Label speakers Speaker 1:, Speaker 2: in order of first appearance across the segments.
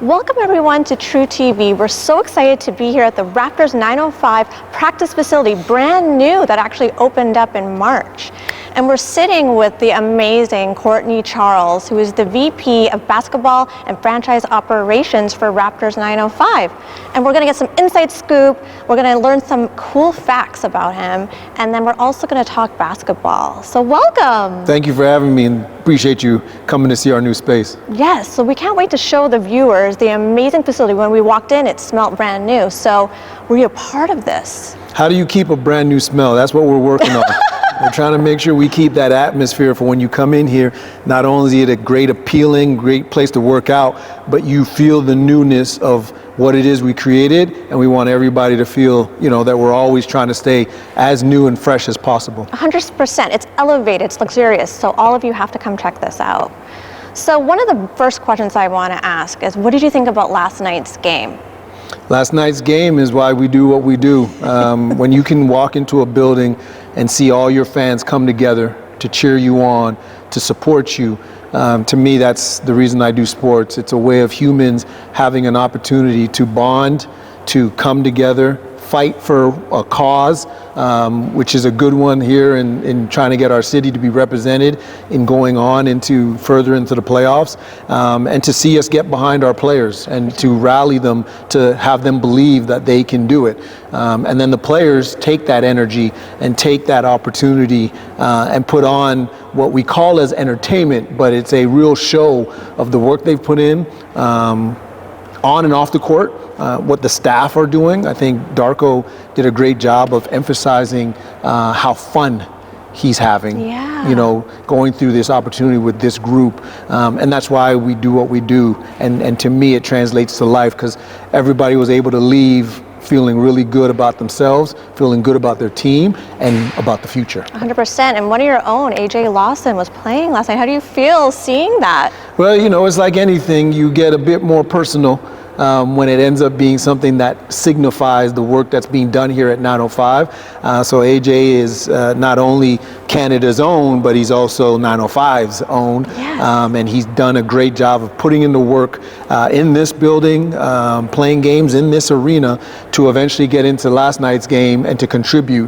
Speaker 1: Welcome everyone to True TV. We're so excited to be here at the Raptors 905 practice facility, brand new, that actually opened up in March. And we're sitting with the amazing Courtney Charles, who is the VP of Basketball and Franchise Operations for Raptors 905. And we're gonna get some inside scoop, we're gonna learn some cool facts about him, and then we're also gonna talk basketball. So welcome.
Speaker 2: Thank you for having me, and appreciate you coming to see our new space.
Speaker 1: Yes, so we can't wait to show the viewers the amazing facility. When we walked in, it smelled brand new. So were you a part of this?
Speaker 2: How do you keep a brand new smell? That's what we're working on. We're trying to make sure we keep that atmosphere for when you come in here. Not only is it a great appealing, great place to work out, but you feel the newness of what it is we created, and we want everybody to feel, that we're always trying to stay as new and fresh as possible.
Speaker 1: 100%. It's elevated, it's luxurious, so all of you have to come check this out. So one of the first questions I want to ask is, what did you think about last night's game?
Speaker 2: Last night's game is why we do what we do. When you can walk into a building and see all your fans come together to cheer you on, to support you, to me, that's the reason I do sports. It's a way of humans having an opportunity to bond, to come together, fight for a cause, which is a good one here in trying to get our city to be represented in going on further into the playoffs, and to see us get behind our players and to rally them, to have them believe that they can do it. And then the players take that energy and take that opportunity and put on what we call as entertainment, but it's a real show of the work they've put in, on and off the court, what the staff are doing. I think Darko did a great job of emphasizing how fun he's having, going through this opportunity with this group. And that's why we do what we do. And to me, it translates to life, because everybody was able to leave feeling really good about themselves, feeling good about their team, and about the future.
Speaker 1: 100%. And one of your own, AJ Lawson, was playing last night. How do you feel seeing that?
Speaker 2: Well, it's like anything. You get a bit more personal when it ends up being something that signifies the work that's being done here at 905. So AJ is not only Canada's own, but he's also 905's own.
Speaker 1: Yes.
Speaker 2: And he's done a great job of putting in the work in this building, playing games in this arena, to eventually get into last night's game and to contribute,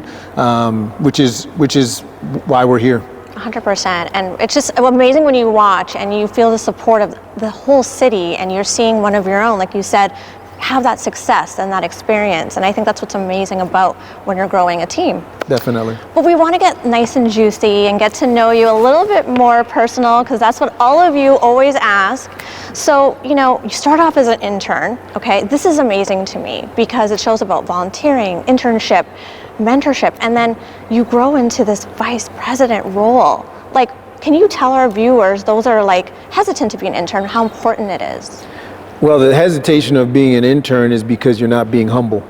Speaker 2: which is why we're here.
Speaker 1: 100%. And it's just amazing when you watch and you feel the support of the whole city, and you're seeing one of your own, like you said, have that success and that experience. And I think that's what's amazing about when you're growing a team.
Speaker 2: Definitely.
Speaker 1: But we want to get nice and juicy and get to know you a little bit more personal, because that's what all of you always ask. So, you start off as an intern, okay? This is amazing to me because it shows about volunteering, internship, mentorship, and then you grow into this vice president role. Like, can you tell our viewers, those that are hesitant to be an intern, how important it is?
Speaker 2: Well, the hesitation of being an intern is because you're not being humble.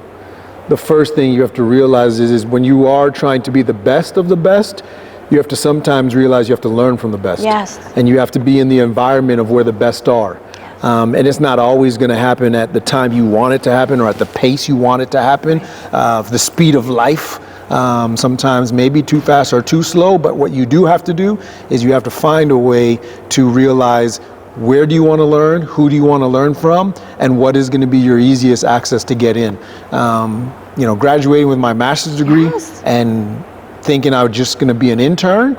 Speaker 2: The first thing you have to realize is when you are trying to be the best of the best, you have to sometimes realize you have to learn from the best.
Speaker 1: Yes.
Speaker 2: And you have to be in the environment of where the best are. And it's not always going to happen at the time you want it to happen or at the pace you want it to happen, the speed of life. Sometimes maybe too fast or too slow, but what you do have to do is you have to find a way to realize, where do you want to learn, who do you want to learn from, and what is going to be your easiest access to get in. Graduating with my master's degree,
Speaker 1: yes,
Speaker 2: and thinking I was just going to be an intern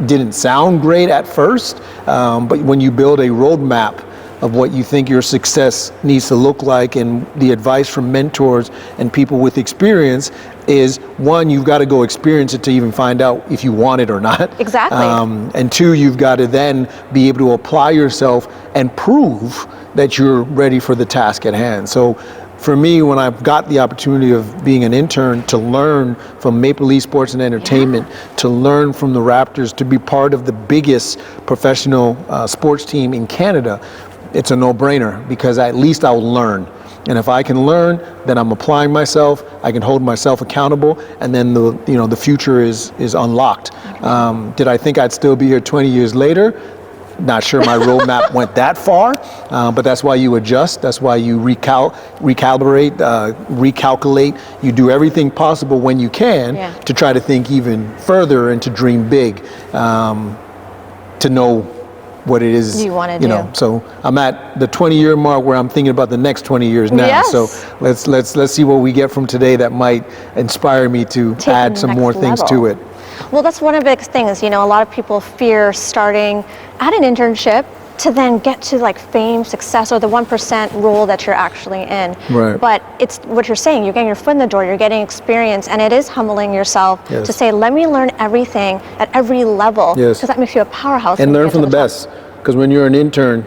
Speaker 2: didn't sound great at first, but when you build a roadmap of what you think your success needs to look like, and the advice from mentors and people with experience is, one, you've got to go experience it to even find out if you want it or not.
Speaker 1: Exactly.
Speaker 2: And two, you've got to then be able to apply yourself and prove that you're ready for the task at hand. So for me, when I've got the opportunity of being an intern, to learn from Maple Leaf Sports and Entertainment, to learn from the Raptors, to be part of the biggest professional sports team in Canada, it's a no-brainer, because at least I'll learn. And if I can learn, then I'm applying myself, I can hold myself accountable, and then the future is unlocked. Did I think I'd still be here 20 years later? Not sure my roadmap went that far, but that's why you adjust, that's why you recalibrate, recalculate. You do everything possible when you can to try to think even further and to dream big, to know what it is,
Speaker 1: you want to do.
Speaker 2: So I'm at the 20-year mark where I'm thinking about the next 20 years now.
Speaker 1: Yes.
Speaker 2: So let's see what we get from today that might inspire me to add some more things to it.
Speaker 1: Well, that's one of the big things. A lot of people fear starting at an internship to then get to like fame, success, or the 1% role that you're actually in.
Speaker 2: Right.
Speaker 1: But it's what you're saying, you're getting your foot in the door, you're getting experience, and it is humbling yourself to say, let me learn everything at every level, because that makes you a powerhouse.
Speaker 2: And learn from the best, because when you're an intern,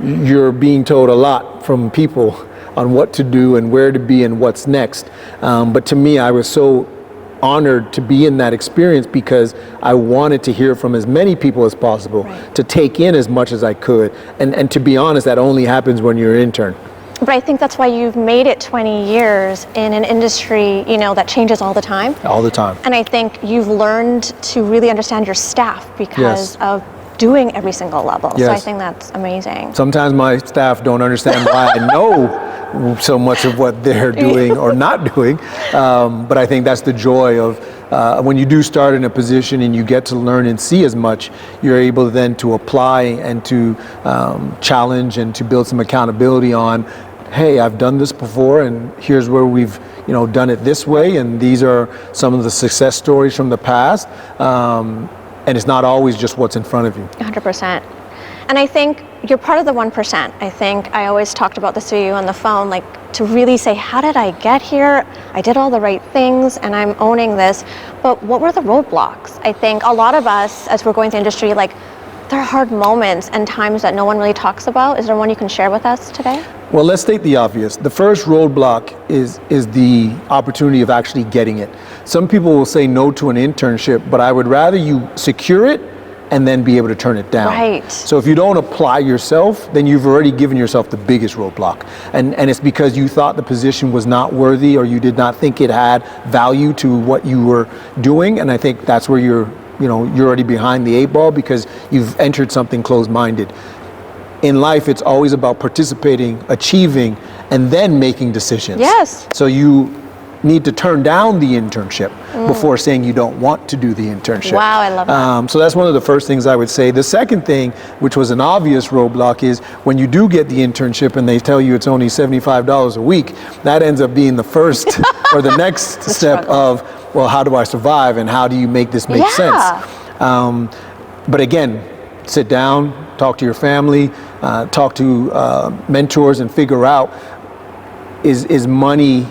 Speaker 2: you're being told a lot from people on what to do and where to be and what's next. But to me, I was so honored to be in that experience because I wanted to hear from as many people as possible, to take in as much as I could. And to be honest, that only happens when you're an intern.
Speaker 1: But I think that's why you've made it 20 years in an industry, that changes all the time.
Speaker 2: All the time.
Speaker 1: And I think you've learned to really understand your staff because of doing every single level. So I think that's amazing.
Speaker 2: Sometimes my staff don't understand why I know so much of what they're doing or not doing. But I think that's the joy of when you do start in a position and you get to learn and see as much, you're able then to apply and to challenge and to build some accountability on, hey, I've done this before and here's where we've done it this way, and these are some of the success stories from the past. And it's not always just what's in front of you.
Speaker 1: 100%. And I think you're part of the 1%. I think I always talked about this with you on the phone, like to really say, how did I get here? I did all the right things and I'm owning this. But what were the roadblocks? I think a lot of us, as we're going through the industry, like there are hard moments and times that no one really talks about. Is there one you can share with us today?
Speaker 2: Well, let's state the obvious. The first roadblock is the opportunity of actually getting it. Some people will say no to an internship, but I would rather you secure it and then be able to turn it down.
Speaker 1: Right.
Speaker 2: So if you don't apply yourself, then you've already given yourself the biggest roadblock. And it's because you thought the position was not worthy or you did not think it had value to what you were doing. And I think that's where you're already behind the 8-ball because you've entered something closed-minded. In life, it's always about participating, achieving, and then making decisions.
Speaker 1: Yes.
Speaker 2: So you need to turn down the internship before saying you don't want to do the internship.
Speaker 1: Wow, I love that.
Speaker 2: So that's one of the first things I would say. The second thing, which was an obvious roadblock, is when you do get the internship and they tell you it's only $75 a week, that ends up being the first or the next step of, well, how do I survive and how do you make this make sense? But again, sit down, talk to your family, talk to mentors and figure out, is money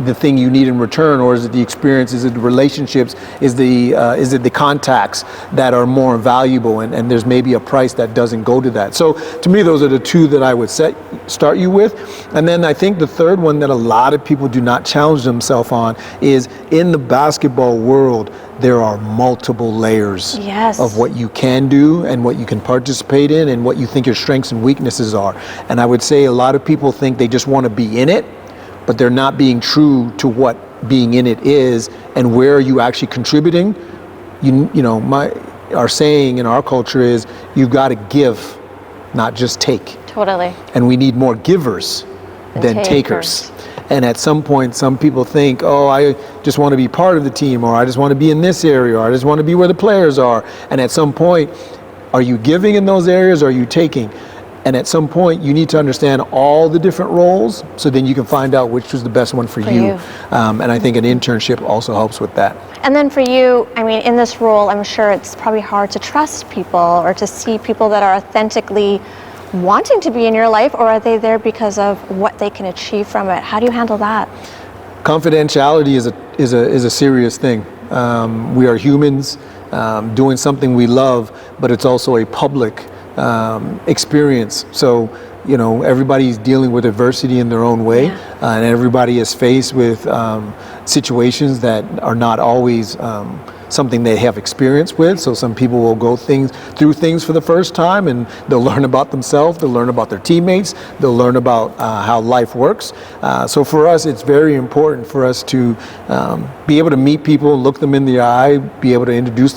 Speaker 2: the thing you need in return, or is it the experience, is it the relationships, is it the contacts that are more valuable, and there's maybe a price that doesn't go to that. So to me, those are the two that I would start you with. And then I think the third one that a lot of people do not challenge themselves on is, in the basketball world, there are multiple layers of what you can do and what you can participate in and what you think your strengths and weaknesses are. And I would say a lot of people think they just want to be in it, but they're not being true to what being in it is and where are you actually contributing. Our saying in our culture is, you've got to give, not just take.
Speaker 1: Totally.
Speaker 2: And we need more givers than takers. And at some point, some people think, oh, I just want to be part of the team, or I just want to be in this area, or I just want to be where the players are. And at some point, are you giving in those areas, or are you taking? And at some point, you need to understand all the different roles, so then you can find out which was the best one for you. And I think an internship also helps with that.
Speaker 1: And then for you, I mean, in this role, I'm sure it's probably hard to trust people or to see people that are authentically wanting to be in your life, or are they there because of what they can achieve from it? How do you handle that?
Speaker 2: Confidentiality is a serious thing. We are humans doing something we love, but it's also a public experience. So, everybody's dealing with adversity in their own way, and everybody is faced with situations that are not always something they have experience with. So some people will go through things for the first time, and they'll learn about themselves, they'll learn about their teammates, they'll learn about how life works. So for us, it's very important for us to be able to meet people, look them in the eye, be able to introduce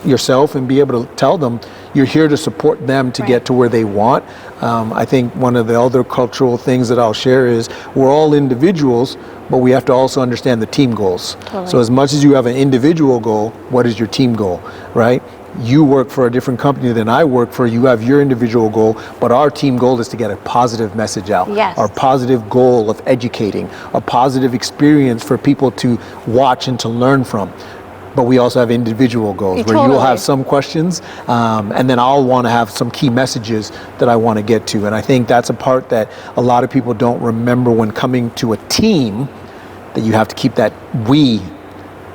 Speaker 2: yourself and be able to tell them you're here to support them to get to where they want. I think one of the other cultural things that I'll share is we're all individuals, but we have to also understand the team goals. Totally. So as much as you have an individual goal, what is your team goal, right? You work for a different company than I work for. You have your individual goal, but our team goal is to get a positive message out.
Speaker 1: Yes.
Speaker 2: Our positive goal of educating, a positive experience for people to watch and to learn from. But we also have individual goals where you'll have some questions, and then I'll want to have some key messages that I want to get to. And I think that's a part that a lot of people don't remember when coming to a team, that you have to keep that we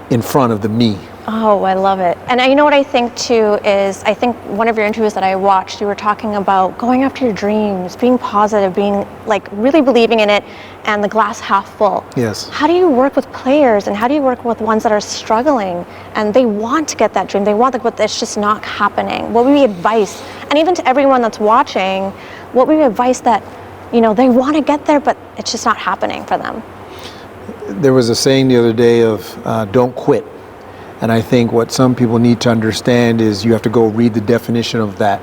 Speaker 2: in front of the me.
Speaker 1: Oh, I love it. And you know what I think too is, I think one of your interviews that I watched, you were talking about going after your dreams, being positive, being like really believing in it, and the glass half full.
Speaker 2: Yes.
Speaker 1: How do you work with players, and how do you work with ones that are struggling and they want to get that dream, they want it, but it's just not happening? What would be advice? And even to everyone that's watching, what would be advice that, you know, they want to get there, but it's just not happening for them?
Speaker 2: There was a saying the other day of don't quit. And I think what some people need to understand is you have to go read the definition of that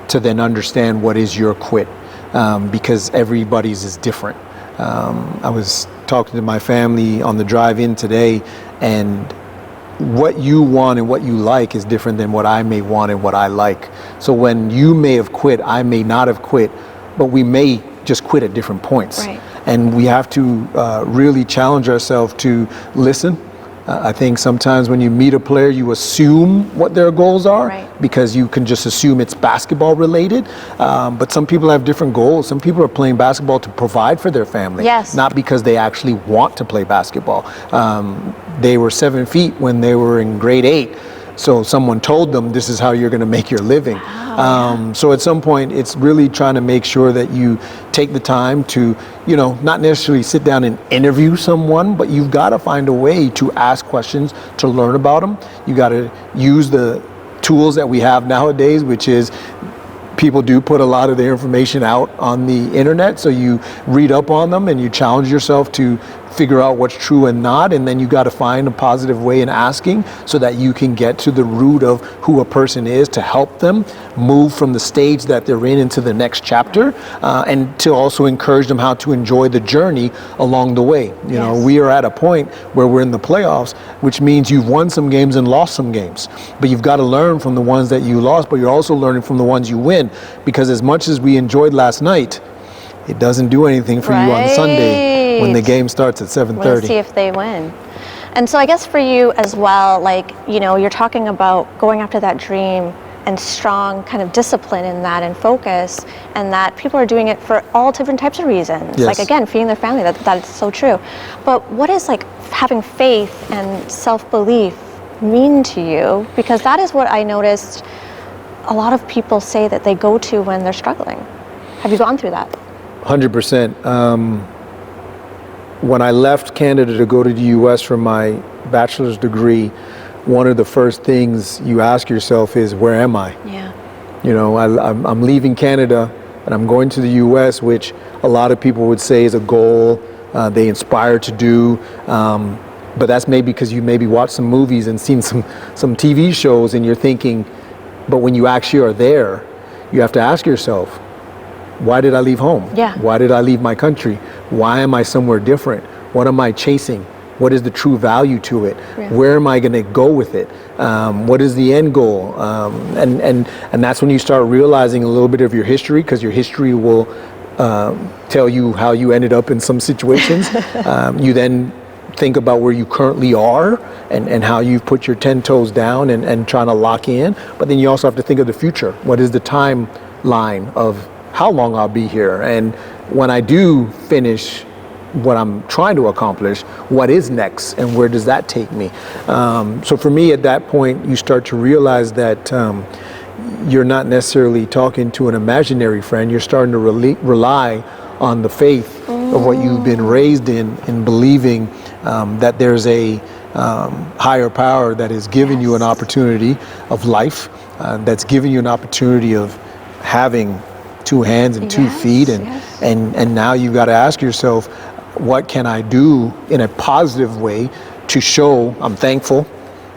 Speaker 2: to then understand what is your quit, because everybody's is different. I was talking to my family on the drive in today, and what you want and what you like is different than what I may want and what I like. So when you may have quit, I may not have quit, but we may just quit at different points.
Speaker 1: Right.
Speaker 2: And we have to really challenge ourselves to listen. I think sometimes when you meet a player, you assume what their goals are, because you can just assume it's basketball related. But some people have different goals. Some people are playing basketball to provide for their family, not because they actually want to play basketball. They were 7 feet when they were in grade 8. So someone told them this is how you're going to make your living. So at some point, it's really trying to make sure that you take the time to, you know, not necessarily sit down and interview someone, but you've got to find a way to ask questions, to learn about them. You got to use the tools that we have nowadays, which is people do put a lot of their information out on the internet, so you read up on them and you challenge yourself to figure out what's true and not, and then you got to find a positive way in asking so that you can get to the root of who a person is, to help them move from the stage that they're in into the next chapter, and to also encourage them how to enjoy the journey along the way. You know, we are at a point where we're in the playoffs, which means you've won some games and lost some games, but you've got to learn from the ones that you lost, but you're also learning from the ones you win, because as much as we enjoyed last night, it doesn't do anything for you on Sunday when the game starts at 7:30.
Speaker 1: Let's see if they win. And so I guess for you as well, like, you know, you're talking about going after that dream and strong kind of discipline in that and focus, and that people are doing it for all different types of reasons. Like, again, feeding their family, that is so true. But what is like having faith and self-belief mean to you? Because that is what I noticed a lot of people say that they go to when they're struggling. Have you gone through that?
Speaker 2: 100%. When I left Canada to go to the US for my bachelor's degree, one of the first things you ask yourself is, where am I?
Speaker 1: Yeah.
Speaker 2: You know, I'm leaving Canada and I'm going to the US, which a lot of people would say is a goal they inspire to do. But that's maybe because you maybe watched some movies and seen some TV shows, and you're thinking, but when you actually are there, you have to ask yourself, why did I leave home? Why did I leave my country? Why am I somewhere different? What am I chasing? What is the true value to it? Where am I going to go with it? What is the end goal? And that's when you start realizing a little bit of your history, because your history will tell you how you ended up in some situations. You then think about where you currently are and how you've put your 10 toes down and trying to lock in. But then you also have to think of the future. What is the timeline of how long I'll be here? And when I do finish what I'm trying to accomplish, what is next and where does that take me? So for me, at that point, you start to realize that you're not necessarily talking to an imaginary friend. You're starting to rely on the faith of what you've been raised in believing that there's a higher power that is giving you an opportunity of life, that's giving you an opportunity of having 2 hands and 2 feet, and now you've got to ask yourself, what can I do in a positive way to show I'm thankful,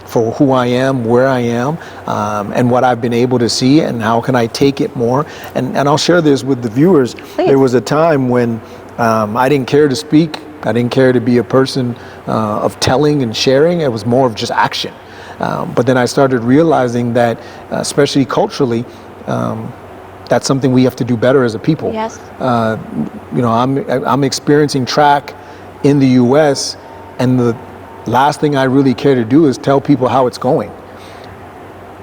Speaker 2: for who I am, where I am, and what I've been able to see, and how can I take it more. And I'll share this with the viewers.
Speaker 1: Please.
Speaker 2: There was a time when I didn't care to speak. I didn't care to be a person of telling and sharing. It was more of just action. But then I started realizing that, especially culturally, that's something we have to do better as a people.
Speaker 1: Yes.
Speaker 2: I'm experiencing track in the U.S., and the last thing I really care to do is tell people how it's going.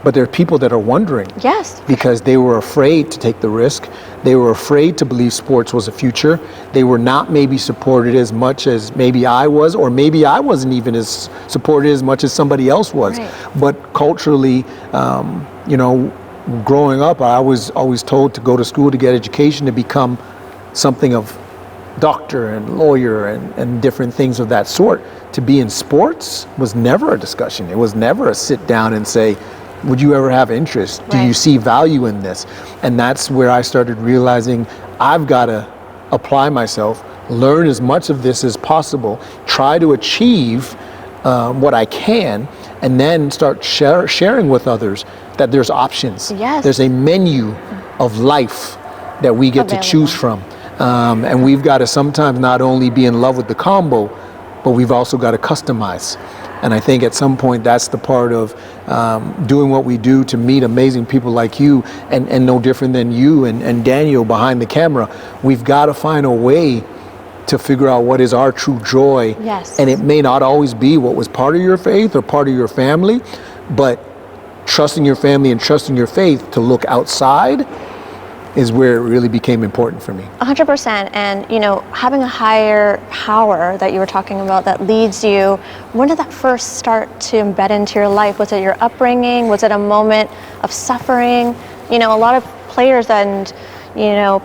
Speaker 2: But there are people that are wondering.
Speaker 1: Yes.
Speaker 2: Because they were afraid to take the risk. They were afraid to believe sports was a future. They were not maybe supported as much as maybe I was, or maybe I wasn't even as supported as much as somebody else was.
Speaker 1: Right.
Speaker 2: But culturally, growing up, I was always told to go to school to get education, to become something of doctor and lawyer and different things of that sort. To be in sports was never a discussion. It was never a sit down and say, would you ever have interest? Do you see value in this? And that's where I started realizing I've got to apply myself, learn as much of this as possible, try to achieve what I can, and then start sharing with others that there's options.
Speaker 1: Yes.
Speaker 2: There's a menu of life that we get to choose from. And we've got to sometimes not only be in love with the combo, but we've also got to customize. And I think at some point that's the part of doing what we do, to meet amazing people like you, and no different than you and Daniel behind the camera. We've got to find a way to figure out what is our true joy.
Speaker 1: Yes.
Speaker 2: And it may not always be what was part of your faith or part of your family, but trusting your family and trusting your faith to look outside is where it really became important for me.
Speaker 1: 100%. And, having a higher power that you were talking about that leads you, when did that first start to embed into your life? Was it your upbringing? Was it a moment of suffering? A lot of players and,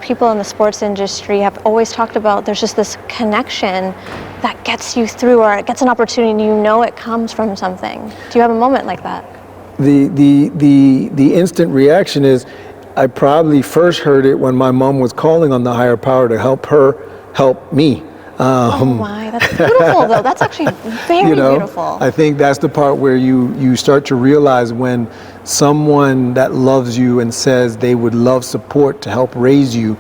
Speaker 1: people in the sports industry have always talked about there's just this connection that gets you through, or it gets an opportunity and it comes from something. Do you have a moment like that?
Speaker 2: The instant reaction is, I probably first heard it when my mom was calling on the higher power to help her help me.
Speaker 1: Oh my, that's beautiful though. That's actually very beautiful.
Speaker 2: I think that's the part where you start to realize when someone that loves you and says they would love support to help raise you,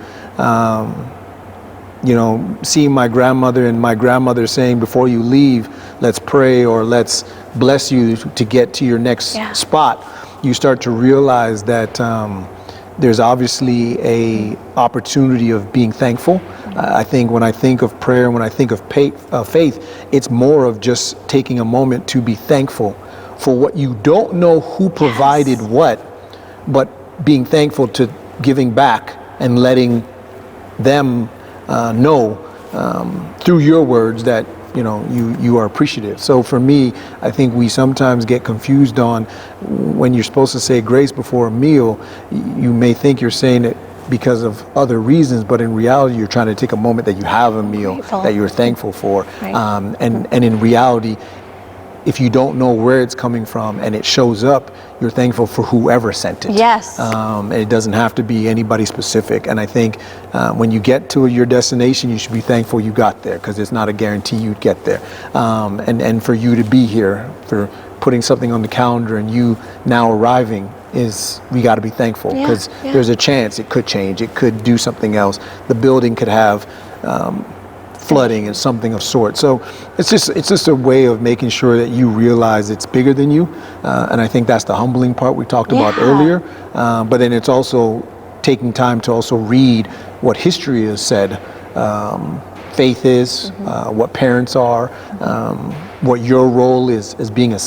Speaker 2: seeing my grandmother and my grandmother saying, before you leave, let's pray, or let's bless you to get to your next spot, you start to realize that there's obviously a opportunity of being thankful. I think when I think of prayer, when I think of faith, it's more of just taking a moment to be thankful for what you don't know who provided what, but being thankful to giving back and letting them know through your words that you are appreciative. So for me, I think we sometimes get confused on when you're supposed to say grace before a meal, you may think you're saying it because of other reasons, but in reality, you're trying to take a moment that you have a meal that you're thankful for.
Speaker 1: Right.
Speaker 2: And in reality, if you don't know where it's coming from and it shows up, you're thankful for whoever sent it.
Speaker 1: Yes.
Speaker 2: It doesn't have to be anybody specific. And I think when you get to your destination, you should be thankful you got there, because it's not a guarantee you'd get there. And for you to be here, for putting something on the calendar and you now arriving, we got to be thankful, because there's a chance it could change. It could do something else. The building could have flooding and something of sort. So it's just a way of making sure that you realize it's bigger than you. And I think that's the humbling part we talked about earlier. But then it's also taking time to also read what history has said. Faith is, what parents are, what your role is as being a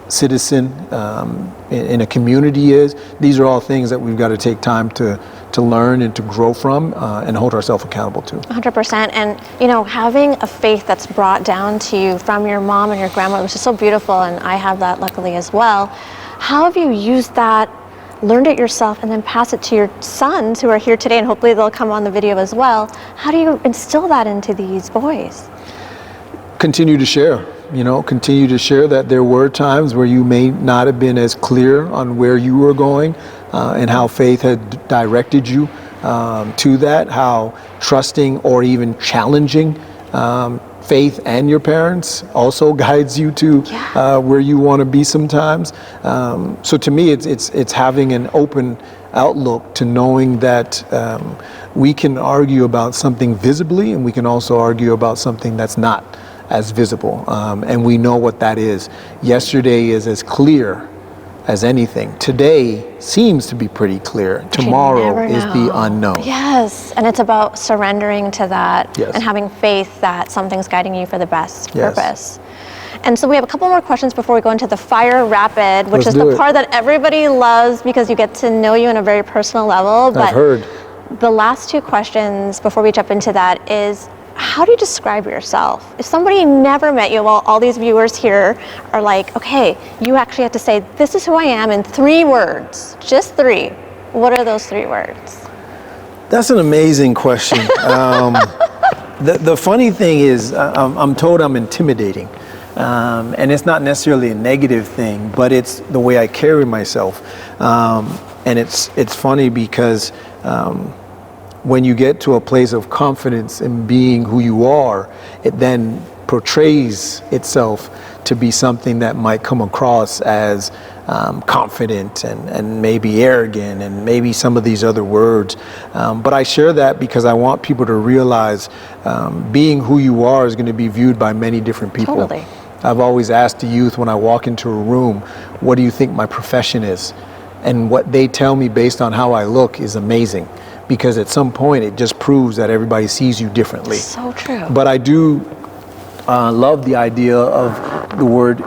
Speaker 2: citizen in a community is. These are all things that we've got to take time to learn and to grow from and hold ourselves accountable to.
Speaker 1: 100%. And having a faith that's brought down to you from your mom and your grandmother, which is so beautiful, and I have that luckily as well. How have you used that, learned it yourself, and then pass it to your sons who are here today, and hopefully they'll come on the video as well? How do you instill that into these boys?
Speaker 2: Continue to share. Continue to share that there were times where you may not have been as clear on where you were going and how faith had directed you to that, how trusting or even challenging faith and your parents also guides you to where you want to be sometimes. So to me, it's having an open outlook to knowing that we can argue about something visibly, and we can also argue about something that's not as visible, and we know what that is. Yesterday is as clear as anything. Today seems to be pretty clear. Tomorrow is the unknown.
Speaker 1: Yes, and it's about surrendering to that and having faith that something's guiding you for the best purpose. And so we have a couple more questions before we go into the Fire Rapid, which is the part that everybody loves because you get to know you on a very personal level. But
Speaker 2: I've heard.
Speaker 1: The last two questions before we jump into that is, how do you describe yourself? If somebody never met you, well, all these viewers here are like, okay, you actually have to say, this is who I am in 3 words, just 3. What are those 3 words?
Speaker 2: That's an amazing question. The funny thing is, I'm told I'm intimidating. And it's not necessarily a negative thing, but it's the way I carry myself. And it's funny because when you get to a place of confidence in being who you are, it then portrays itself to be something that might come across as confident and maybe arrogant and maybe some of these other words. But I share that because I want people to realize being who you are is going to be viewed by many different people.
Speaker 1: Totally.
Speaker 2: I've always asked the youth when I walk into a room, what do you think my profession is? And what they tell me based on how I look is amazing, because at some point it just proves that everybody sees you differently.
Speaker 1: So true.
Speaker 2: But I do love the idea of the word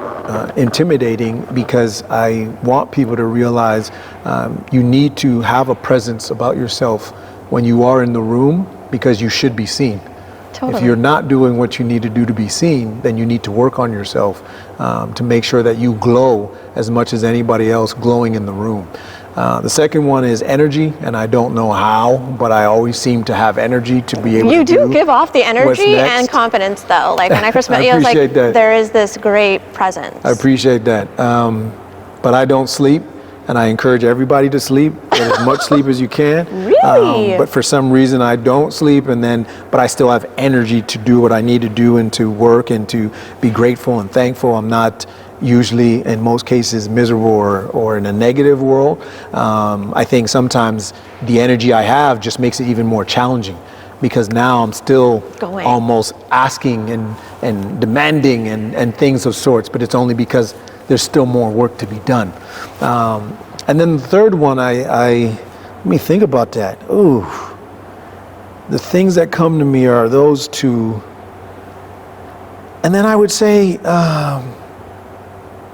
Speaker 2: intimidating, because I want people to realize you need to have a presence about yourself when you are in the room, because you should be seen.
Speaker 1: Totally.
Speaker 2: If you're not doing what you need to do to be seen, then you need to work on yourself to make sure that you glow as much as anybody else glowing in the room. The second one is energy, and I don't know how, but I always seem to have energy to be able to do.
Speaker 1: You do give off the energy and confidence, though. Like when I first met you, I was like, there is this great presence.
Speaker 2: I appreciate that. But I don't sleep, and I encourage everybody to sleep, get as much sleep as you can.
Speaker 1: Really?
Speaker 2: But for some reason I don't sleep, but I still have energy to do what I need to do and to work and to be grateful and thankful. I'm not usually, in most cases, miserable or in a negative world. I think sometimes the energy I have just makes it even more challenging, because now I'm still almost asking and demanding and things of sorts, but it's only because there's still more work to be done. And then the third one, let me think about that. Ooh, the things that come to me are those two. And then I would say,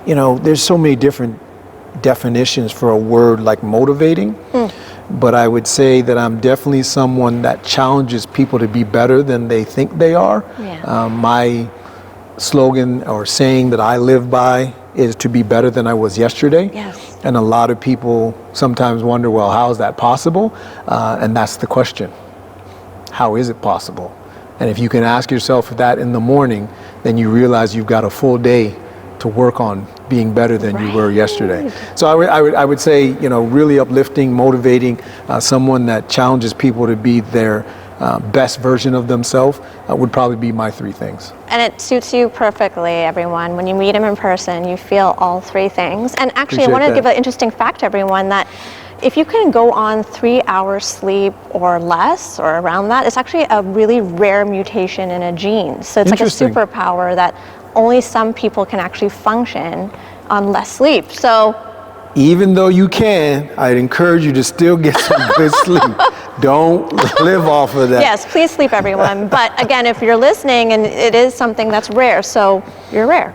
Speaker 2: there's so many different definitions for a word like motivating, but I would say that I'm definitely someone that challenges people to be better than they think they are.
Speaker 1: Yeah.
Speaker 2: My slogan or saying that I live by is to be better than I was yesterday.
Speaker 1: Yes.
Speaker 2: And a lot of people sometimes wonder, well, how is that possible? And that's the question. How is it possible? And if you can ask yourself that in the morning, then you realize you've got a full day to work on being better than you were yesterday. So I would say, really uplifting, motivating, someone that challenges people to be their best version of themselves would probably be my 3 things.
Speaker 1: And it suits you perfectly, everyone. When you meet him in person, you feel all 3 things. And actually, I want to give an interesting fact to everyone that if you can go on 3 hours sleep or less or around that, it's actually a really rare mutation in a gene. So it's like a superpower that only some people can actually function on less sleep. So
Speaker 2: even though you can, I'd encourage you to still get some good sleep. Don't live off of that.
Speaker 1: Yes, please sleep, everyone. But again, if you're listening, and it is something that's rare, so you're rare.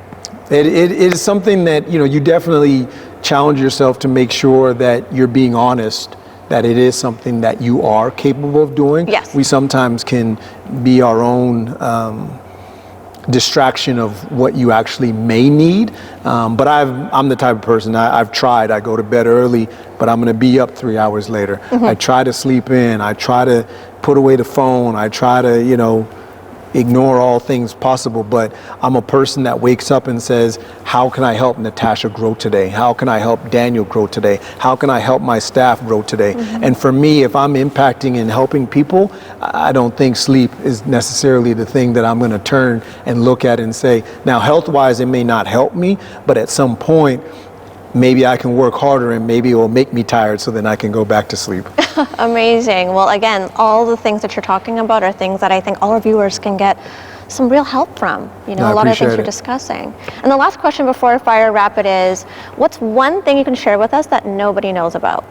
Speaker 2: It is something that, you definitely challenge yourself to make sure that you're being honest, that it is something that you are capable of doing.
Speaker 1: Yes.
Speaker 2: We sometimes can be our own distraction of what you actually may need. But I'm the type of person, I've tried. I go to bed early, but I'm going to be up 3 hours later. I try to sleep in. I try to put away the phone. I try to, ignore all things possible, but I'm a person that wakes up and says, how can I help Natasha grow today? How can I help Daniel grow today? How can I help my staff grow today? And for me, if I'm impacting and helping people, I don't think sleep is necessarily the thing that I'm going to turn and look at and say, now health-wise, it may not help me, but at some point, maybe I can work harder and maybe it will make me tired so then I can go back to sleep.
Speaker 1: Amazing. Well, again, all the things that you're talking about are things that I think all our viewers can get some real help from. You know,
Speaker 2: I
Speaker 1: a lot of things
Speaker 2: appreciate
Speaker 1: you're
Speaker 2: it.
Speaker 1: discussing. And the last question before Fire Rapid is, what's one thing you can share with us that nobody knows about?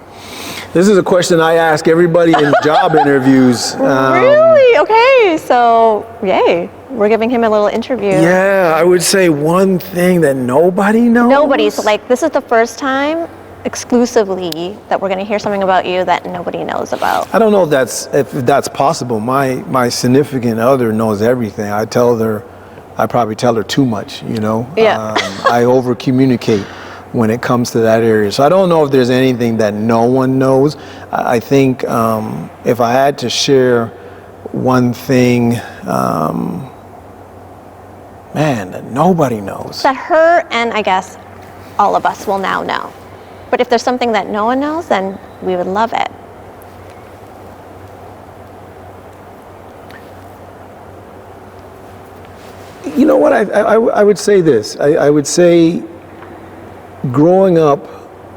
Speaker 2: This is a question I ask everybody in job interviews.
Speaker 1: Really? Okay. So, yay. We're giving him a little interview.
Speaker 2: Yeah, I would say one thing that nobody knows.
Speaker 1: Nobody. So, like, this is the first time exclusively that we're going to hear something about you that nobody knows about.
Speaker 2: I don't know if that's possible. My significant other knows everything. I probably tell her too much, you know.
Speaker 1: Yeah.
Speaker 2: I over communicate when it comes to that area. So I don't know if there's anything that no one knows. I think if I had to share one thing, that nobody knows.
Speaker 1: That her and I guess all of us will now know. But if there's something that no one knows, then we would love it.
Speaker 2: You know what? I would say this. I would say growing up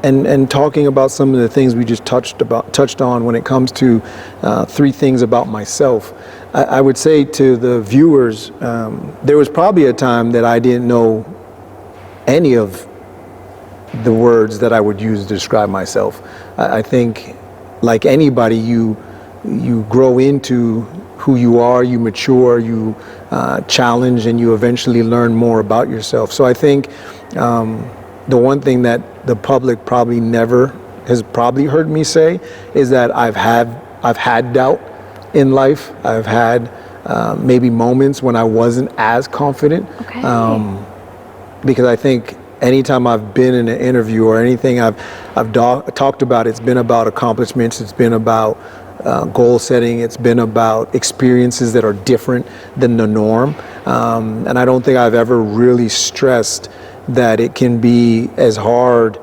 Speaker 2: and talking about some of the things we just touched on when it comes to three things about myself. I would say to the viewers, there was probably a time that I didn't know any of the words that I would use to describe myself. I think, like anybody, you grow into who you are, you mature, you challenge, and you eventually learn more about yourself. So I think the one thing that the public probably never has probably heard me say is that I've had doubt in life. I've had maybe moments when I wasn't as confident.
Speaker 1: Okay.
Speaker 2: Because I think anytime I've been in an interview or anything I've talked about, it's been about accomplishments, it's been about goal setting, it's been about experiences that are different than the norm. And I don't think I've ever really stressed that it can be as hard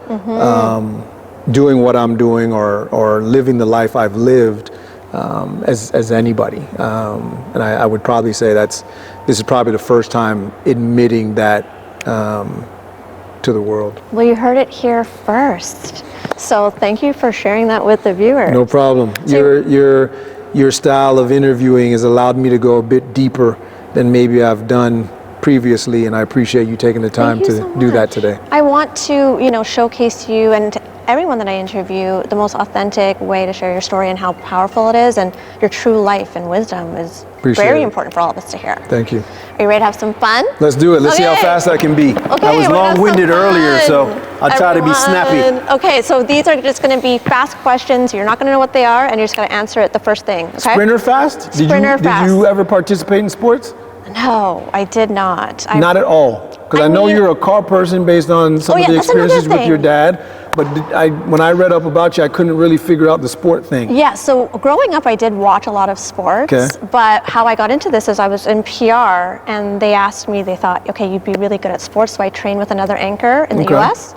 Speaker 2: doing what I'm doing or living the life I've lived as anybody. And I would probably say this is probably the first time admitting that to the world.
Speaker 1: Well, you heard it here first. So thank you for sharing that with the viewers.
Speaker 2: No problem. Your style of interviewing has allowed me to go a bit deeper than maybe I've done previously, and I appreciate you taking the time to do that today.
Speaker 1: I want to, showcase you and everyone that I interview the most authentic way to share your story and how powerful it is, and your true life and wisdom is very important for all of us to hear.
Speaker 2: Thank you.
Speaker 1: Are you ready to have some fun?
Speaker 2: Let's do it. Let's see how fast I can be.
Speaker 1: Okay,
Speaker 2: I was long-winded earlier, so I'll try to be snappy.
Speaker 1: Okay, so these are just going to be fast questions. You're not going to know what they are, and you're just going to answer it the first thing. Okay?
Speaker 2: Sprinter fast? Did you ever participate in sports?
Speaker 1: No, I did not.
Speaker 2: Not at all. Because I know you're a car person based on some of the experiences with your dad. But when I read up about you, I couldn't really figure out the sport thing.
Speaker 1: Yeah, so growing up, I did watch a lot of sports.
Speaker 2: Okay.
Speaker 1: But how I got into this is I was in PR, and they asked me, they thought, okay, you'd be really good at sports. So I trained with another anchor in the US.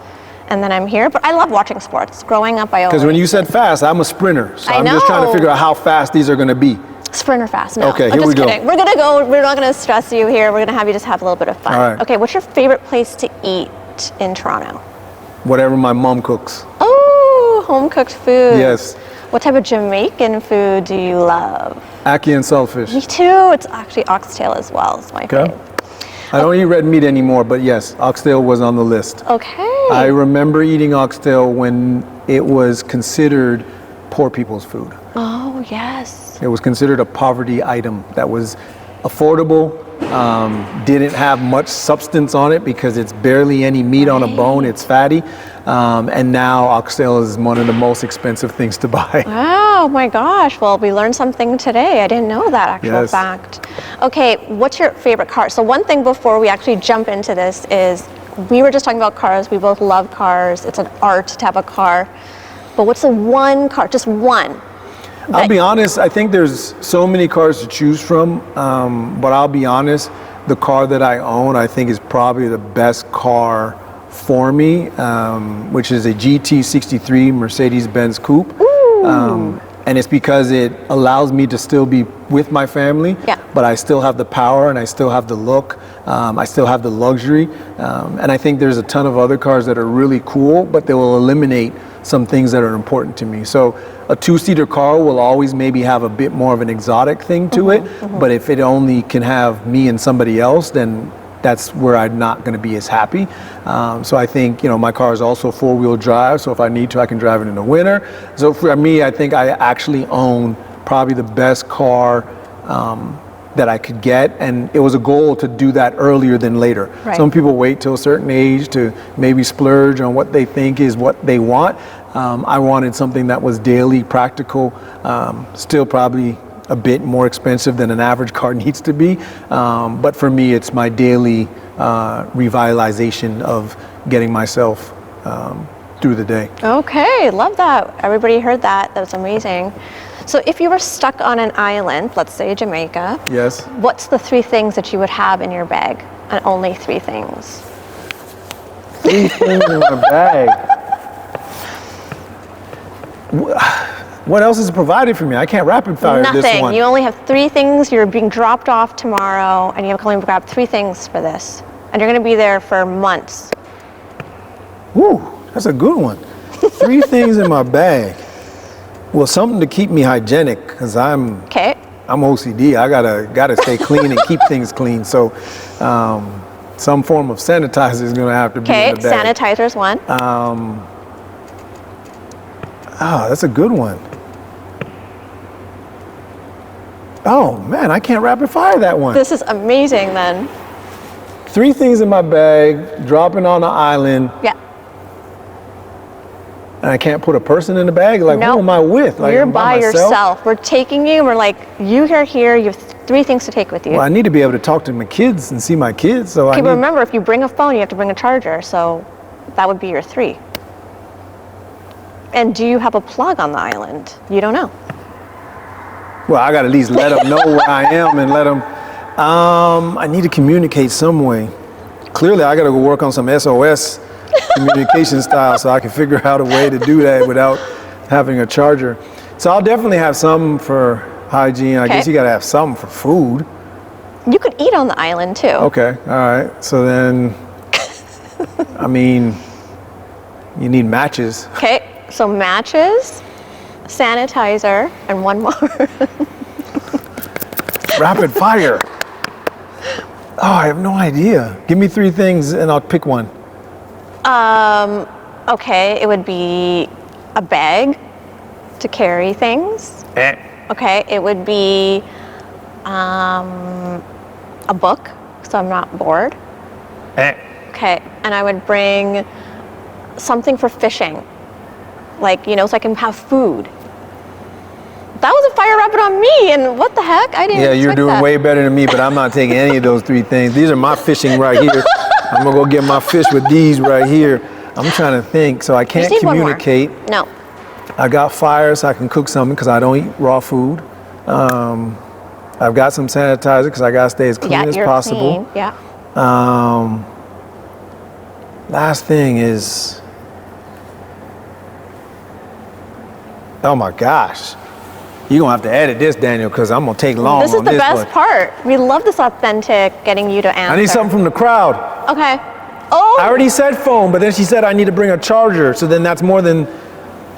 Speaker 1: And then I'm here. But I love watching sports. Growing up, I always...
Speaker 2: Because when you said fast, I'm a sprinter. So I'm
Speaker 1: know.
Speaker 2: just trying to figure out how fast these are going to be.
Speaker 1: Sprinter fast, no.
Speaker 2: Okay,
Speaker 1: I'm
Speaker 2: here we
Speaker 1: just kidding. We're going to go. We're not going to stress you here. We're going to have you just have a little bit of fun.
Speaker 2: All right.
Speaker 1: Okay, what's your favorite place to eat in Toronto?
Speaker 2: Whatever my mom cooks.
Speaker 1: Oh, home-cooked food.
Speaker 2: Yes.
Speaker 1: What type of Jamaican food do you love?
Speaker 2: Ackee and saltfish.
Speaker 1: Me too. It's actually oxtail as well. It's my favorite.
Speaker 2: I don't eat red meat anymore, but yes, oxtail was on the list.
Speaker 1: Okay.
Speaker 2: I remember eating oxtail when it was considered poor people's food.
Speaker 1: Oh, yes.
Speaker 2: It was considered a poverty item that was affordable, didn't have much substance on it because it's barely any meat on a bone, it's fatty. And now oxtail is one of the most expensive things to buy.
Speaker 1: Oh my gosh, well, we learned something today. I didn't know that actual fact. Okay, what's your favorite car? So one thing before we actually jump into this is, we were just talking about cars, we both love cars, it's an art to have a car. But what's the one car, just one,
Speaker 2: I'll be honest, I think there's so many cars to choose from, but I'll be honest, the car that I own, I think is probably the best car for me, which is a GT63 Mercedes-Benz Coupe. And it's because it allows me to still be with my family, but I still have the power and I still have the look, I still have the luxury. And I think there's a ton of other cars that are really cool, but they will eliminate some things that are important to me. So a two-seater car will always maybe have a bit more of an exotic thing to it, but if it only can have me and somebody else, then that's where I'm not going to be as happy. So I think, you know, my car is also four-wheel drive, so if I need to, I can drive it in the winter. So for me, I think I actually own probably the best car that I could get, and it was a goal to do that earlier than later.
Speaker 1: Right.
Speaker 2: Some people wait till a certain age to maybe splurge on what they think is what they want. I wanted something that was daily, practical, still probably a bit more expensive than an average car needs to be. But for me, it's my daily revitalization of getting myself through the day.
Speaker 1: Okay, love that. Everybody heard that. That's amazing. So if you were stuck on an island, let's say Jamaica,
Speaker 2: Yes.
Speaker 1: what's the 3 things that you would have in your bag? And only 3 things.
Speaker 2: 3 things in my bag. What else is provided for me? I can't rapid fire this
Speaker 1: Nothing.
Speaker 2: one.
Speaker 1: You only have 3 things. You're being dropped off tomorrow, and you can only grab 3 things for this. And you're going to be there for months.
Speaker 2: Woo, that's a good one. 3 things in my bag. Well, something to keep me hygienic, because I'm OCD. I gotta stay clean and keep things clean. So some form of sanitizer is going to have to be in the bag.
Speaker 1: Okay, sanitizer's one.
Speaker 2: That's a good one. Oh man, I can't rapid fire that one.
Speaker 1: This is amazing then.
Speaker 2: 3 things in my bag, dropping on an island.
Speaker 1: Yeah.
Speaker 2: And I can't put a person in the bag? Like,
Speaker 1: Nope.
Speaker 2: who am I with? Like,
Speaker 1: You're
Speaker 2: am I
Speaker 1: by
Speaker 2: myself?
Speaker 1: yourself. We're taking you, and we're like, you are here, you have 3 things to take with you.
Speaker 2: Well, I need to be able to talk to my kids and see my kids. So
Speaker 1: Okay, but remember, if you bring a phone, you have to bring a charger, so that would be your 3. And do you have a plug on the island? You don't know.
Speaker 2: Well, I got to at least let them know where I am and let them. I need to communicate some way. Clearly, I got to go work on some SOS communication style so I can figure out a way to do that without having a charger. So I'll definitely have some for hygiene. I guess you got to have some for food.
Speaker 1: You could eat on the island too.
Speaker 2: Okay, all right. So then, I mean, you need matches.
Speaker 1: Okay, so matches, sanitizer, and one more.
Speaker 2: Rapid fire. Oh, I have no idea. Give me 3 things and I'll pick one.
Speaker 1: Okay, it would be a bag to carry things. Okay, it would be a book, so I'm not bored. Okay, and I would bring something for fishing, like, you know, so I can have food. That was a fire rapid on me, and what the heck? I didn't
Speaker 2: Yeah, you're
Speaker 1: expect
Speaker 2: doing
Speaker 1: that.
Speaker 2: way better than me, but I'm not taking any of those 3 things. These are my fishing right here. I'm gonna go get my fish with these right here. I'm trying to think, so I can't
Speaker 1: Just need one more.
Speaker 2: communicate.
Speaker 1: No.
Speaker 2: I got fire so I can cook something because I don't eat raw food. I've got some sanitizer because I gotta stay as clean as
Speaker 1: you're
Speaker 2: possible.
Speaker 1: clean. Yeah.
Speaker 2: Last thing is, oh my gosh. You're gonna have to edit this, Daniel, because I'm gonna take long
Speaker 1: This is
Speaker 2: on
Speaker 1: the
Speaker 2: this
Speaker 1: best
Speaker 2: one.
Speaker 1: part. We love this authentic, getting you to answer.
Speaker 2: I need something from the crowd.
Speaker 1: Okay. Oh.
Speaker 2: I already said phone, but then she said I need to bring a charger, so then that's more than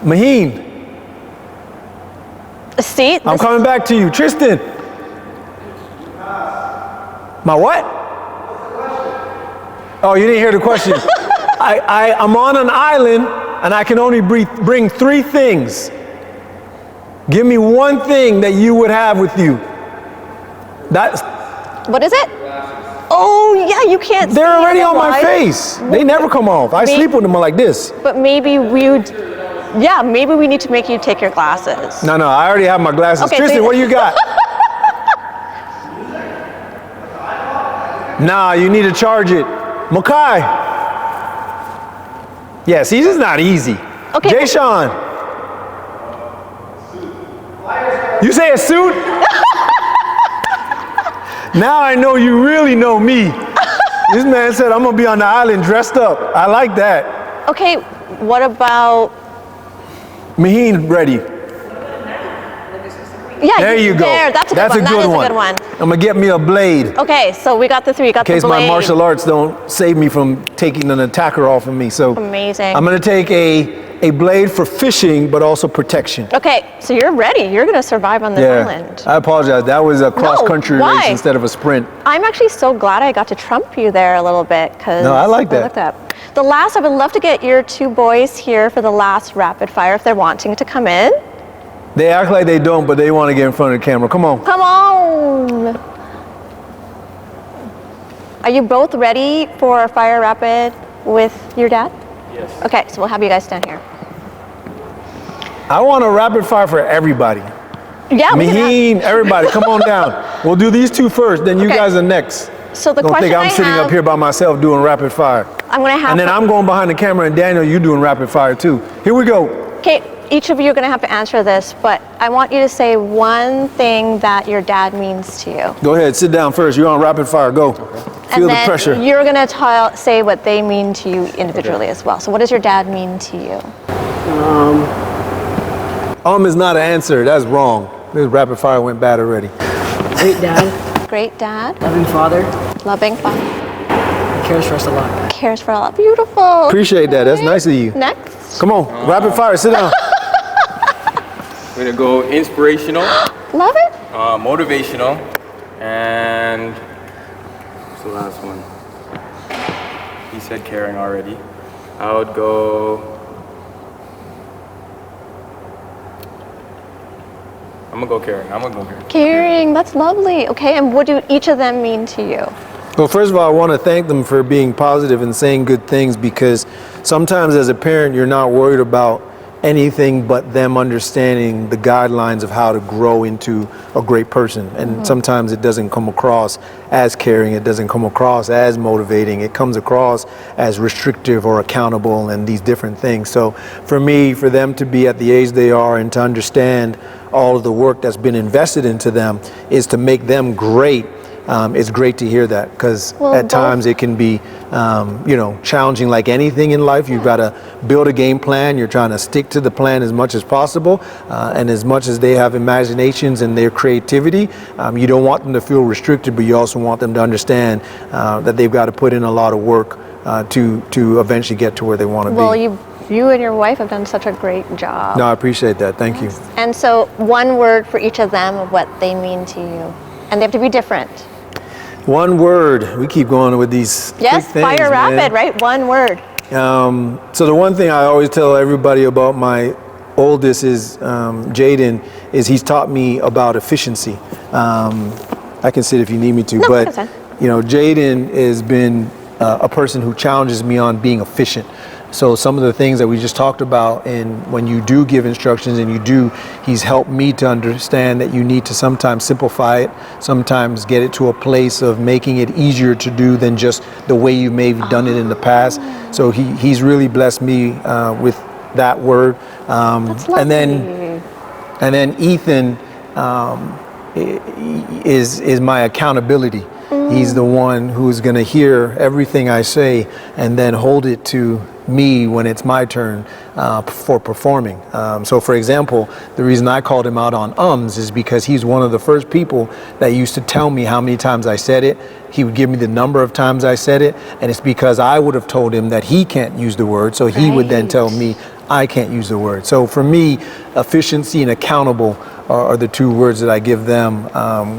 Speaker 2: Maheen.
Speaker 1: See?
Speaker 2: I'm coming back to you. Tristan. My what? Oh, you didn't hear the question. I'm on an island, and I can only bring 3 things. Give me one thing that you would have with you. That's.
Speaker 1: What is it? Oh, yeah, you can't
Speaker 2: They're
Speaker 1: see
Speaker 2: already on my
Speaker 1: otherwise.
Speaker 2: face. They never come off. I sleep with them like this.
Speaker 1: But maybe we would, maybe we need to make you take your glasses.
Speaker 2: No, I already have my glasses.
Speaker 1: Okay,
Speaker 2: Tristan,
Speaker 1: so-
Speaker 2: what do you got? Nah, you need to charge it. Makai. Yeah, see, this is not easy.
Speaker 1: Okay.
Speaker 2: Jay Sean. You say a suit? Now I know you really know me. This man said I'm gonna be on the island dressed up. I like that.
Speaker 1: Okay, what about?
Speaker 2: Maheen ready.
Speaker 1: Yeah,
Speaker 2: There you go.
Speaker 1: There, that's a good one. That is a good one.
Speaker 2: I'm gonna get me a blade.
Speaker 1: Okay, so we got the three. Got the blade.
Speaker 2: In case my martial arts don't save me from taking an attacker off of me. So
Speaker 1: amazing.
Speaker 2: I'm gonna take a blade for fishing, but also protection.
Speaker 1: Okay, so you're ready. You're gonna survive on this island.
Speaker 2: I apologize. That was a cross-country race instead of a sprint.
Speaker 1: I'm actually so glad I got to trump you there a little bit because
Speaker 2: I like that.
Speaker 1: The last, I would love to get your two boys here for the last rapid fire if they're wanting to come in.
Speaker 2: They act like they don't, but they want to get in front of the camera. Come on.
Speaker 1: Come on. Are you both ready for a fire rapid with your dad?
Speaker 3: Yes.
Speaker 1: Okay, so we'll have you guys stand here.
Speaker 2: I want a rapid fire for everybody.
Speaker 1: Yeah,
Speaker 2: Maheen, everybody, come on down. We'll do these two first, then you guys are next.
Speaker 1: So the
Speaker 2: Don't
Speaker 1: question
Speaker 2: think I'm sitting up here by myself doing rapid fire.
Speaker 1: I'm gonna have.
Speaker 2: And then I'm going behind the camera, and Daniel, you doing rapid fire too. Here we go.
Speaker 1: Okay, each of you are gonna have to answer this, but I want you to say one thing that your dad means to you.
Speaker 2: Go ahead, sit down first. You're on rapid fire. Go. Feel the pressure.
Speaker 1: And then you're gonna say what they mean to you individually as well. So what does your dad mean to you?
Speaker 2: Is not an answer. That's wrong. This rapid fire went bad already.
Speaker 4: Great dad.
Speaker 1: Great dad.
Speaker 4: Loving father.
Speaker 1: Loving father.
Speaker 4: Cares for us a lot.
Speaker 1: Cares for a lot. Beautiful.
Speaker 2: Appreciate that. That's nice of you.
Speaker 1: Next.
Speaker 2: Come on, rapid fire. Sit down.
Speaker 3: We're gonna go inspirational,
Speaker 1: Love it.
Speaker 3: motivational, and what's the last one? He said caring already. I would go. I'm gonna go caring.
Speaker 1: Caring. That's lovely. Okay, and what do each of them mean to you?
Speaker 2: Well, first of all, I want to thank them for being positive and saying good things, because sometimes as a parent, you're not worried about anything but them understanding the guidelines of how to grow into a great person. And sometimes it doesn't come across as caring, it doesn't come across as motivating, it comes across as restrictive or accountable and these different things. So for me, for them to be at the age they are and to understand all of the work that's been invested into them is to make them great. It's great to hear that, because at times it can be, challenging like anything in life. You've got to build a game plan. You're trying to stick to the plan as much as possible. And as much as they have imaginations and their creativity, you don't want them to feel restricted, but you also want them to understand that they've got to put in a lot of work to eventually get to where they want to be.
Speaker 1: Well, you and your wife have done such a great job.
Speaker 2: No, I appreciate that. Thank you.
Speaker 1: And so one word for each of them of what they mean to you. And they have to be different.
Speaker 2: One word. We keep going with these quick things,
Speaker 1: fire rapid, right? One word.
Speaker 2: So the one thing I always tell everybody about my oldest is Jaden, is he's taught me about efficiency. I can sit if you need me to, but Jaden has been a person who challenges me on being efficient. So some of the things that we just talked about, and when you do give instructions he's helped me to understand that you need to sometimes simplify it, sometimes get it to a place of making it easier to do than just the way you may have done it in the past. So he's really blessed me with that word. And then Ethan is my accountability. He's the one who's going to hear everything I say and then hold it to me when it's my turn for performing. So for example, the reason I called him out on ums is because he's one of the first people that used to tell me how many times I said it. He would give me the number of times I said it, and it's because I would have told him that he can't use the word, so he would then tell me I can't use the word. So for me, efficiency and accountable are the two words that I give them,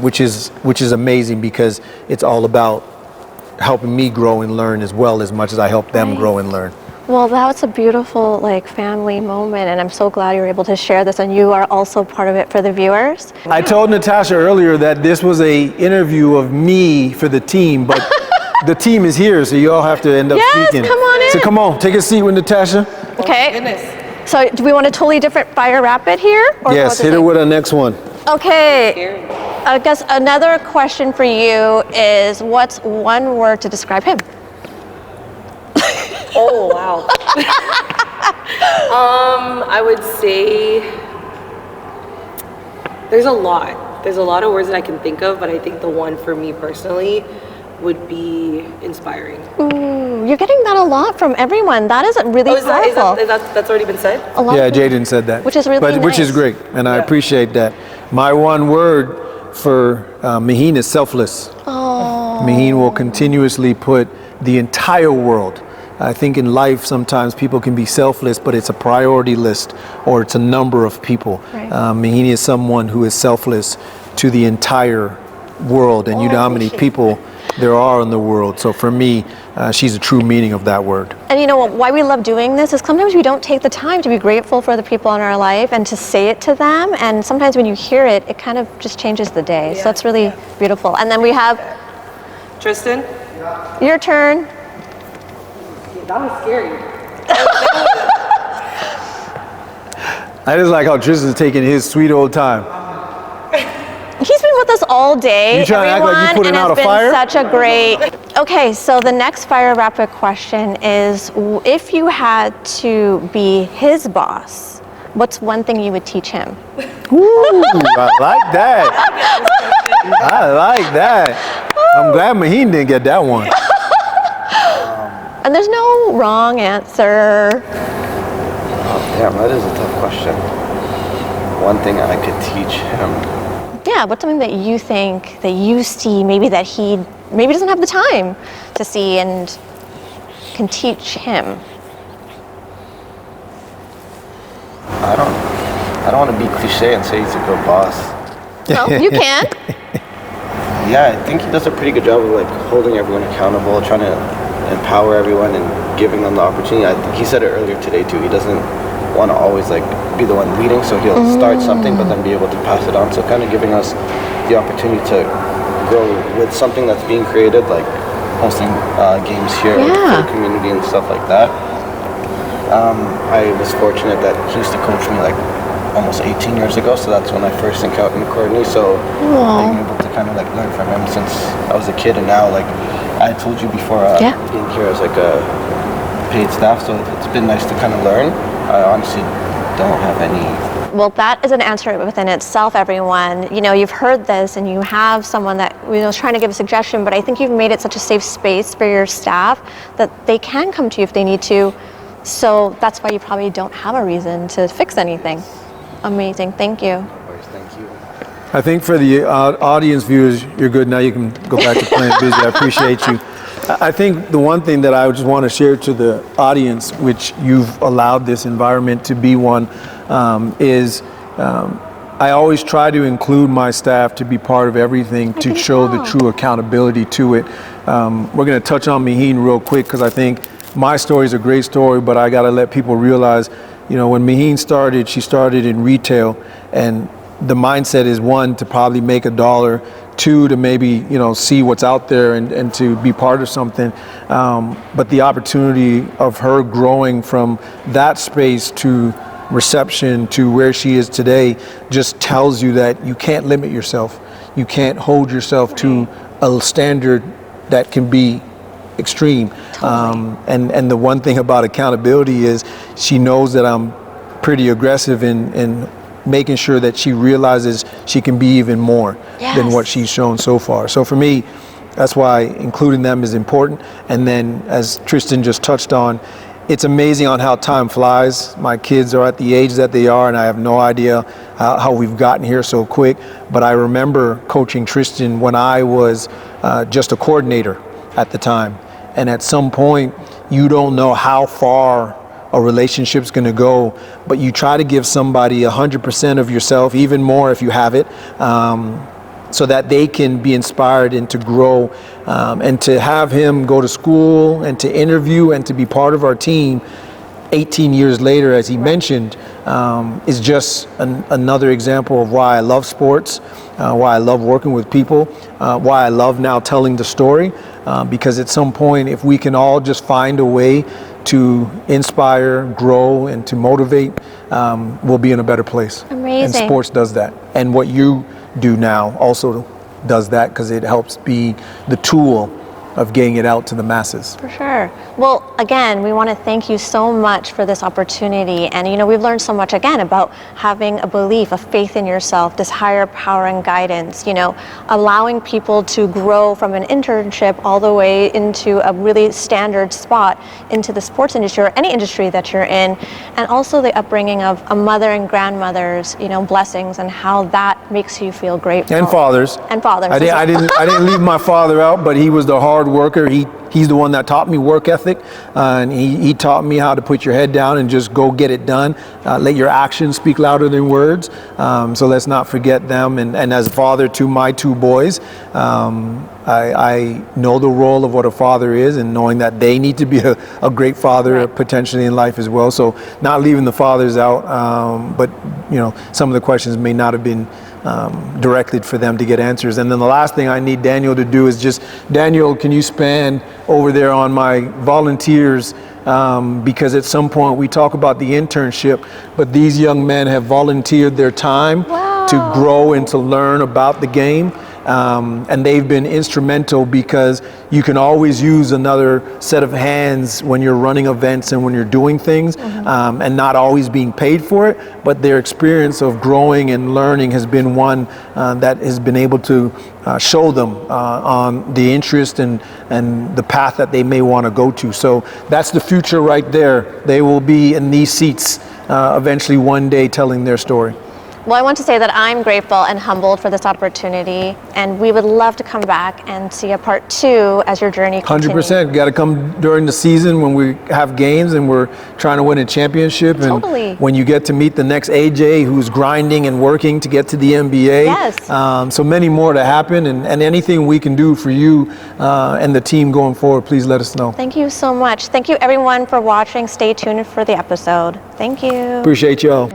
Speaker 2: which is amazing, because it's all about helping me grow and learn as well as much as I help them grow and learn.
Speaker 1: Well, that's a beautiful family moment, and I'm so glad you were able to share this, and you are also part of it for the viewers.
Speaker 2: I told Natasha earlier that this was a interview of me for the team, but the team is here, so you all have to end up speaking.
Speaker 1: Come on in.
Speaker 2: So come on, take a seat with Natasha.
Speaker 1: Okay. So do we want a totally different fire rapid here? Or
Speaker 2: Yes, hit her with our next one.
Speaker 1: Okay. I guess another question for you is, what's one word to describe him?
Speaker 5: Oh, wow. I would say There's a lot. There's a lot of words that I can think of, but I think the one for me personally would be inspiring.
Speaker 1: Ooh, you're getting that a lot from everyone. That is really powerful.
Speaker 5: That's already been said?
Speaker 1: A lot
Speaker 2: Yeah,
Speaker 1: of people-
Speaker 2: Jaden said that.
Speaker 1: Which is really
Speaker 2: Which is
Speaker 1: nice.
Speaker 2: great, and I appreciate that. My one word for Maheen is selfless.
Speaker 1: Oh.
Speaker 2: Maheen will continuously put the entire world. I think in life sometimes people can be selfless, but it's a priority list or it's a number of people.
Speaker 1: Right.
Speaker 2: Maheen is someone who is selfless to the entire world, and you know how many people there are in the world. So for me, she's a true meaning of that word.
Speaker 1: And you know what, why we love doing this is sometimes we don't take the time to be grateful for the people in our life and to say it to them. And sometimes when you hear it, it kind of just changes the day. So that's really beautiful. And then we have
Speaker 5: Tristan?
Speaker 1: your turn.
Speaker 5: That was scary.
Speaker 2: I just like how Tristan's taking his sweet old time.
Speaker 1: He's been with us all day,
Speaker 2: You trying to act like you
Speaker 1: everyone,
Speaker 2: putting
Speaker 1: and
Speaker 2: out
Speaker 1: has
Speaker 2: a
Speaker 1: been
Speaker 2: fire?
Speaker 1: such a great. Okay, so the next fire rapid question is: if you had to be his boss, what's one thing you would teach him?
Speaker 2: Ooh, I like that. I like that. I'm glad Maheen didn't get that one.
Speaker 1: And there's no wrong answer.
Speaker 6: Damn, that is a tough question. One thing I could teach him.
Speaker 1: Yeah, what's something that you think, that you see, maybe that he maybe doesn't have the time to see and can teach him?
Speaker 6: I don't want to be cliche and say he's a good boss.
Speaker 1: No, you can.
Speaker 6: Yeah, I think he does a pretty good job of like holding everyone accountable, trying to empower everyone and giving them the opportunity. I think he said it earlier today too. He doesn't want to always like be the one leading, so he'll start something but then be able to pass it on. So kind of giving us the opportunity to grow with something that's being created, like hosting games here for the community and stuff like that. I was fortunate that he used to coach me like almost 18 years ago, so that's when I first encountered Courtney. So being able to kind of like learn from him since I was a kid, and now like I told you before being here as like a paid staff, so it's been nice to kind of learn. I honestly don't have any.
Speaker 1: Well, that is an answer within itself, everyone. You know, you've heard this and you have someone that is trying to give a suggestion, but I think you've made it such a safe space for your staff that they can come to you if they need to. So that's why you probably don't have a reason to fix anything. Amazing, thank you.
Speaker 6: Thank you.
Speaker 2: I think for the audience viewers, you're good now. You can go back to playing busy. I appreciate you. I think the one thing that I just want to share to the audience, which you've allowed this environment to be one, is I always try to include my staff to be part of everything to show the true accountability to it. We're going to touch on Maheen real quick because I think my story is a great story, but I got to let people realize, you know, when Maheen started, she started in retail, and the mindset is one, to probably make $1, two, to maybe, you know, see what's out there and to be part of something. But the opportunity of her growing from that space to reception to where she is today just tells you that you can't limit yourself. You can't hold yourself to a standard that can be extreme. And the one thing about accountability is she knows that I'm pretty aggressive in making sure that she realizes she can be even more than what she's shown so far. So for me, that's why including them is important. And then, as Tristan just touched on, it's amazing on how time flies. My kids are at the age that they are, and I have no idea how we've gotten here so quick. But I remember coaching Tristan when I was just a coordinator at the time. And at some point, you don't know how far a relationship's going to go, but you try to give somebody 100% of yourself, even more if you have it, so that they can be inspired and to grow, and to have him go to school and to interview and to be part of our team 18 years later, as he mentioned, is just another example of why I love sports, why I love working with people, why I love now telling the story, because at some point, if we can all just find a way to inspire, grow, and to motivate, we'll be in a better place.
Speaker 1: Amazing.
Speaker 2: And sports does that. And what you do now also does that, because it helps be the tool of getting it out to the masses.
Speaker 1: For sure. Well, again, we want to thank you so much for this opportunity. And, we've learned so much, again, about having a belief, a faith in yourself, this higher power and guidance, allowing people to grow from an internship all the way into a really standard spot into the sports industry or any industry that you're in. And also the upbringing of a mother and grandmother's, blessings and how that makes you feel grateful.
Speaker 2: And fathers.
Speaker 1: And fathers.
Speaker 2: I didn't leave my father out, but he was the hard worker. He's the one that taught me work ethic, and he taught me how to put your head down and just go get it done. Let your actions speak louder than words. So let's not forget them. And as a father to my two boys, I know the role of what a father is, and knowing that they need to be a great father potentially in life as well. So not leaving the fathers out, but some of the questions may not have been directed for them to get answers. And then the last thing I need Daniel to do is just, Daniel, can you span over there on my volunteers? Because at some point we talk about the internship, but these young men have volunteered their time to grow and to learn about the game. And they've been instrumental, because you can always use another set of hands when you're running events and when you're doing things, and not always being paid for it. But their experience of growing and learning has been one that has been able to show them on the interest and the path that they may want to go to. So that's the future right there. They will be in these seats eventually one day telling their story.
Speaker 1: Well, I want to say that I'm grateful and humbled for this opportunity, and we would love to come back and see a part 2 as your journey continues.
Speaker 2: 100%. Got to come during the season when we have games and we're trying to win a championship.
Speaker 1: Totally.
Speaker 2: And when you get to meet the next AJ who's grinding and working to get to the NBA.
Speaker 1: Yes.
Speaker 2: So many more to happen, and anything we can do for you and the team going forward, please let us know.
Speaker 1: Thank you so much. Thank you everyone for watching. Stay tuned for the episode. Thank you.
Speaker 2: Appreciate y'all.